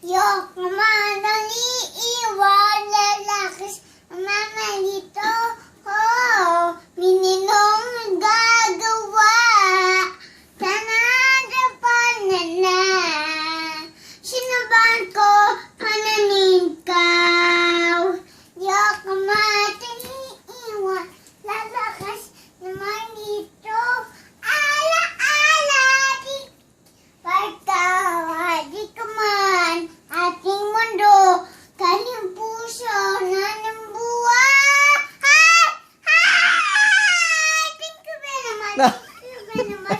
Yok naman naliiwan lalakas mama dito. Oh, mininong gagawa. Sana dapan na. Sinabahan ko hananin ikaw. Yok naman naliiwan lalakas naman dito. Ala ala di Pagtawa di kaman ating mundo, kanyang puso na ng buhay. Hi! Thank you very much. Thank you very much.